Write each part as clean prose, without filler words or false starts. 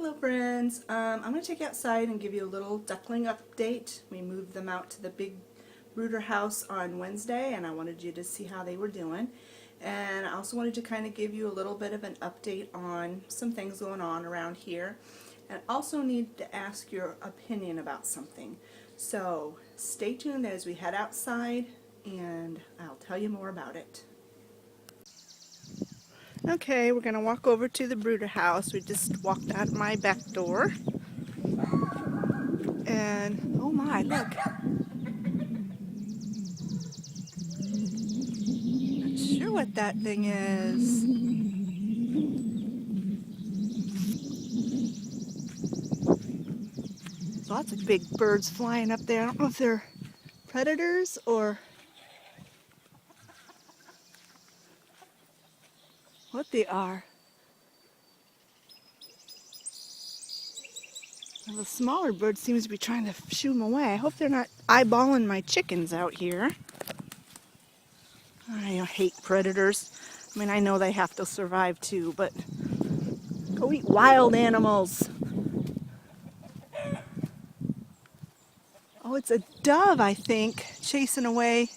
Hello friends, I'm going to take you outside and give you a little duckling update. We moved them out to the big brooder house on Wednesday and I wanted you to see how they were doing. And I also wanted to kind of give you a little bit of an update on some things going on around here. And also need to ask your opinion about something. So stay tuned as we head outside and I'll tell you more about it. Okay, we're going to walk over to the brooder house. We just walked out my back door. And, oh my, look. Not sure what that thing is. There's lots of big birds flying up there. I don't know if they're predators or what they are. Well, the smaller bird seems to be trying to shoo them away. I hope they're not eyeballing my chickens out here. I hate predators. I mean, I know they have to survive too, but go eat wild animals. Oh, it's a dove, I think, chasing away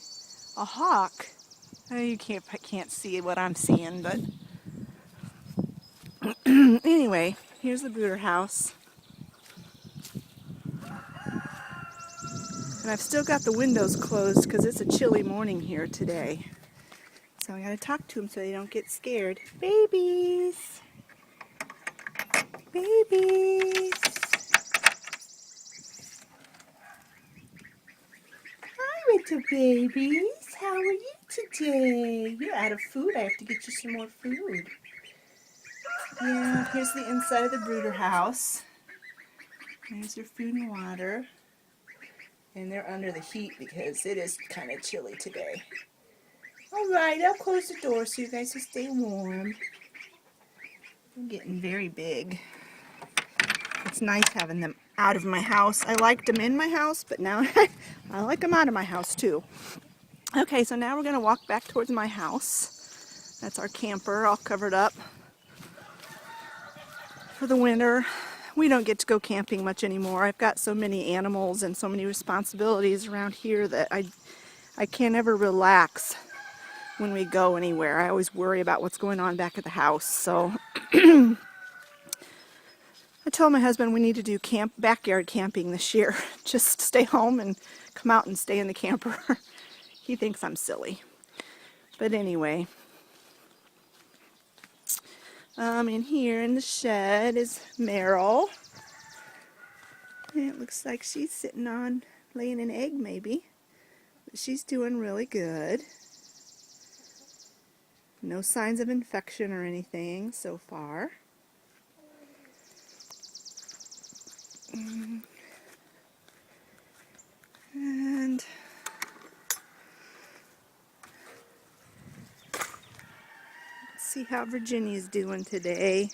a hawk. You can't see what I'm seeing, but anyway, here's the brooder house. And I've still got the windows closed because it's a chilly morning here today. So I gotta talk to them so they don't get scared. Babies! Babies! Hi, little babies. How are you today? You're out of food. I have to get you some more food. Yeah, here's the inside of the brooder house. There's your food and water. And they're under the heat because it is kind of chilly today. Alright, I'll close the door so you guys will stay warm. I'm getting very big. It's nice having them out of my house. I liked them in my house, but now I like them out of my house too. Okay, so now we're going to walk back towards my house. That's our camper all covered up for the winter. We don't get to go camping much anymore. I've got so many animals and so many responsibilities around here that I can't ever relax when we go anywhere. I always worry about what's going on back at the house. So I told my husband we need to do backyard camping this year. Just stay home and come out and stay in the camper. He thinks I'm silly. But anyway, in here in the shed is Meryl. And it looks like she's sitting on, laying an egg maybe. But she's doing really good. No signs of infection or anything so far. And let's see how Virginia's doing today.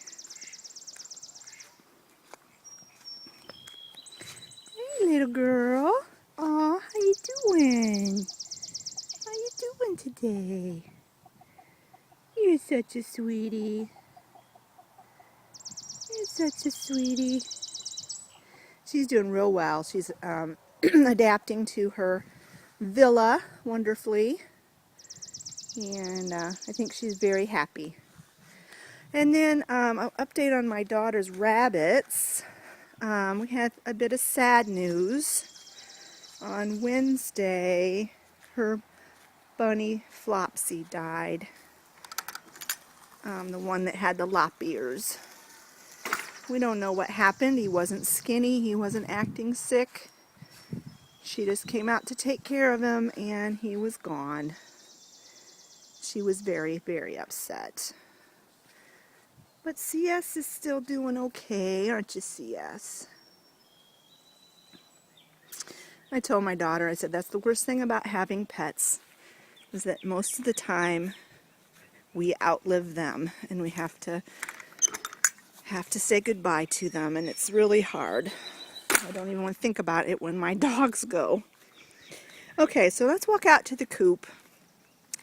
Hey, little girl. Aw, how you doing? How you doing today? You're such a sweetie. You're such a sweetie. She's doing real well. She's adapting to her villa wonderfully. And I think she's very happy. And then an update on my daughter's rabbits. We had a bit of sad news. On Wednesday, her bunny Flopsy died. The one that had the lop ears. We don't know what happened. He wasn't skinny. He wasn't acting sick. She just came out to take care of him and he was gone. She was very, very upset. But CS is still doing okay, aren't you, CS? I told my daughter, I said, that's the worst thing about having pets, is that most of the time we outlive them and we have to say goodbye to them, and it's really hard. I don't even want to think about it when my dogs go. Okay, so let's walk out to the coop.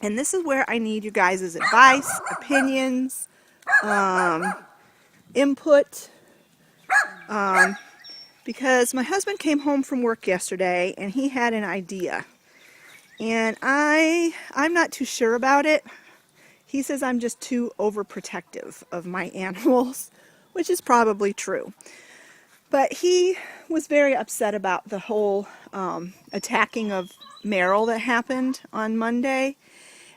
And this is where I need you guys' advice, opinions, input. because my husband came home from work yesterday and he had an idea. And I'm not too sure about it. He says I'm just too overprotective of my animals, which is probably true. But he was very upset about the whole attacking of Merrill that happened on Monday.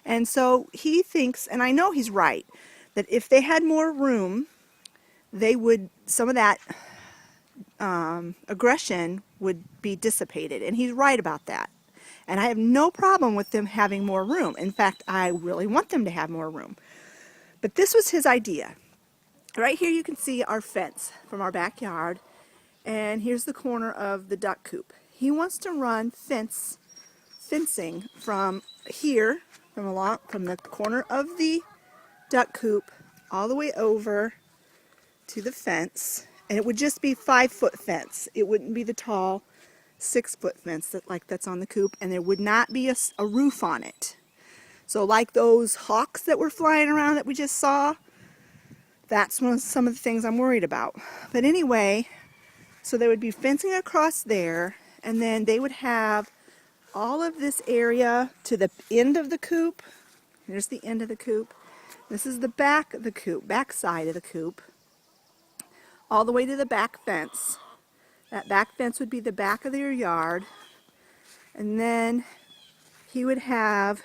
And so he thinks, and I know he's right, that if they had more room, some of that aggression would be dissipated. And he's right about that. And I have no problem with them having more room. In fact, I really want them to have more room. But this was his idea. Right here you can see our fence from our backyard. And here's the corner of the duck coop. He wants to run fencing from here, from the corner of the duck coop all the way over to the fence. And it would just be 5-foot fence. It wouldn't be the tall 6-foot fence that's on the coop, and there would not be a roof on it. So like those hawks that were flying around that we just saw, that's some of the things I'm worried about. But anyway, so there would be fencing across there, and then they would have all of this area to the end of the coop. Here's the end of the coop. This is the back of the coop, back side of the coop, all the way to the back fence. That back fence would be the back of their yard. And then he would have,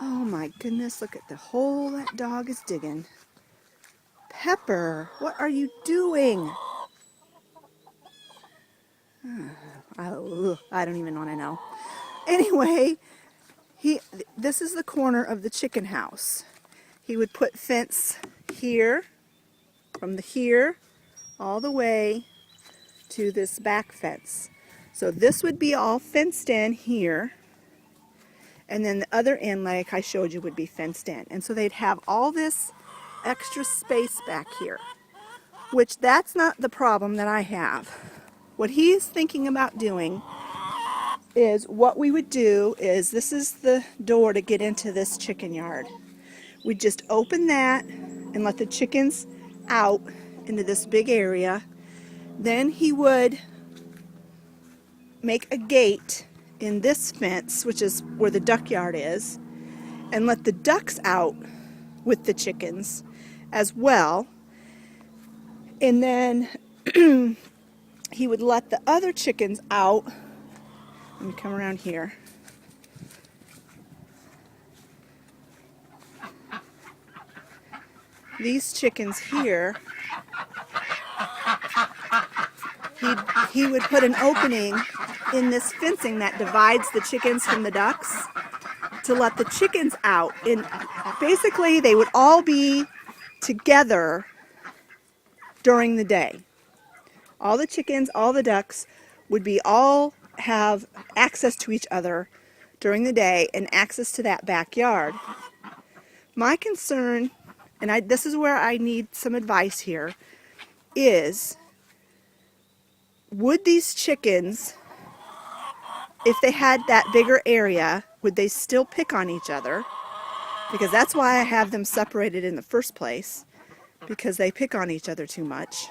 oh my goodness, look at the hole that dog is digging. Pepper, what are you doing? I don't even want to know. Anyway, this is the corner of the chicken house. He would put fence here, from here all the way to this back fence. So this would be all fenced in here, and then the other end, like I showed you, would be fenced in. And so they'd have all this extra space back here, which that's not the problem that I have. What he's thinking about doing is, what we would do is, this is the door to get into this chicken yard. We'd just open that and let the chickens out into this big area. Then he would make a gate in this fence, which is where the duck yard is, and let the ducks out with the chickens as well. And then he would let the other chickens out. Let me come around here. These chickens here, he would put an opening in this fencing that divides the chickens from the ducks to let the chickens out. And basically they would all be together during the day. All the chickens, all the ducks would all have access to each other during the day and access to that backyard. My concern, and this is where I need some advice here, is would these chickens, if they had that bigger area, would they still pick on each other? Because that's why I have them separated in the first place, because they pick on each other too much.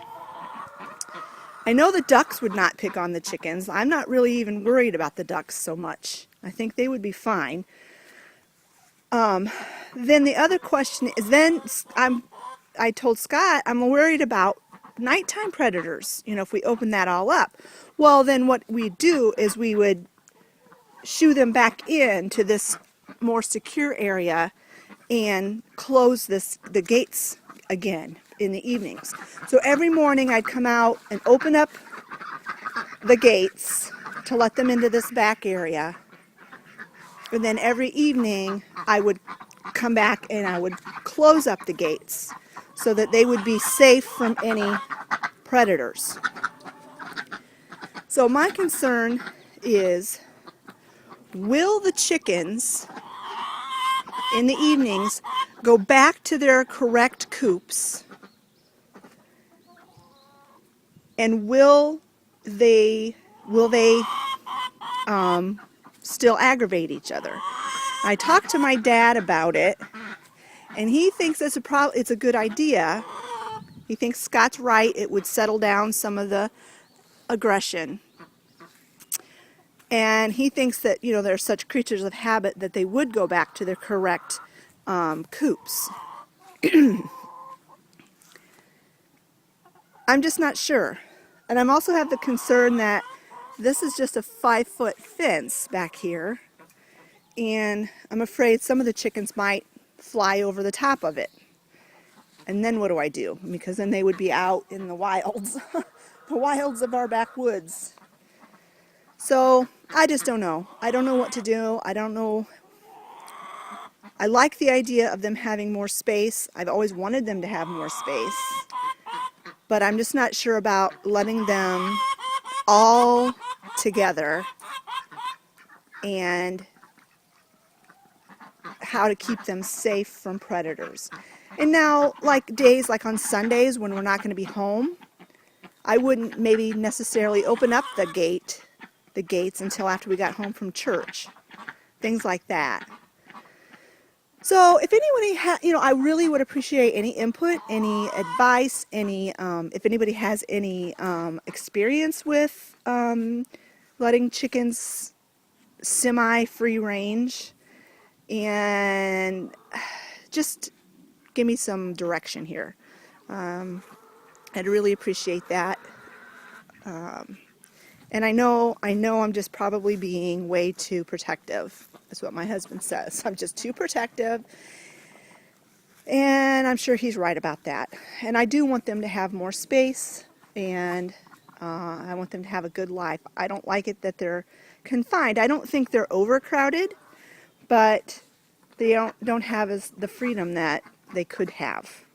I know the ducks would not pick on the chickens. I'm not really even worried about the ducks so much. I think they would be fine. Then the other question is, I told Scott I'm worried about nighttime predators, if we open that all up. Well, then what we do is we would shoo them back into this more secure area and close the gates again in the evenings. So every morning I'd come out and open up the gates to let them into this back area. And then every evening I would come back and I would close up the gates so that they would be safe from any predators. So my concern is, will the chickens in the evenings go back to their correct coops, and will they still aggravate each other? I talked to my dad about it, and he thinks it's a good idea, He thinks Scott's right. It would settle down some of the aggression. And he thinks that, they're such creatures of habit that they would go back to their correct coops. I'm just not sure. And I'm also have the concern that this is just a 5-foot fence back here. And I'm afraid some of the chickens might fly over the top of it. And then what do I do? Because then they would be out in the wilds, the wilds of our backwoods. So I just don't know. I don't know what to do. I don't know. I like the idea of them having more space. I've always wanted them to have more space. But I'm just not sure about letting them all together and how to keep them safe from predators. And now, like days like on Sundays when we're not going to be home, I wouldn't maybe necessarily open up the gates until after we got home from church. Things like that. So if anybody I really would appreciate any input, any advice, if anybody has any experience with letting chickens semi-free range, and just give me some direction here. I'd really appreciate that. And I know I'm just probably being way too protective. That's what my husband says. I'm just too protective. And I'm sure he's right about that. And I do want them to have more space, and I want them to have a good life. I don't like it that they're confined. I don't think they're overcrowded, but they don't have the freedom that they could have.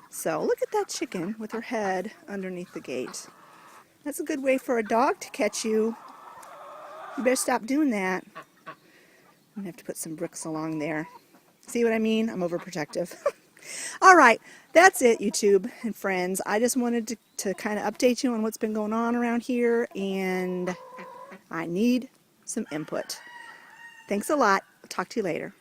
So look at that chicken with her head underneath the gate. That's a good way for a dog to catch you. You better stop doing that. I'm going to have to put some bricks along there. See what I mean? I'm overprotective. All right, that's it, YouTube and friends. I just wanted to kind of update you on what's been going on around here, and I need some input. Thanks a lot. I'll talk to you later.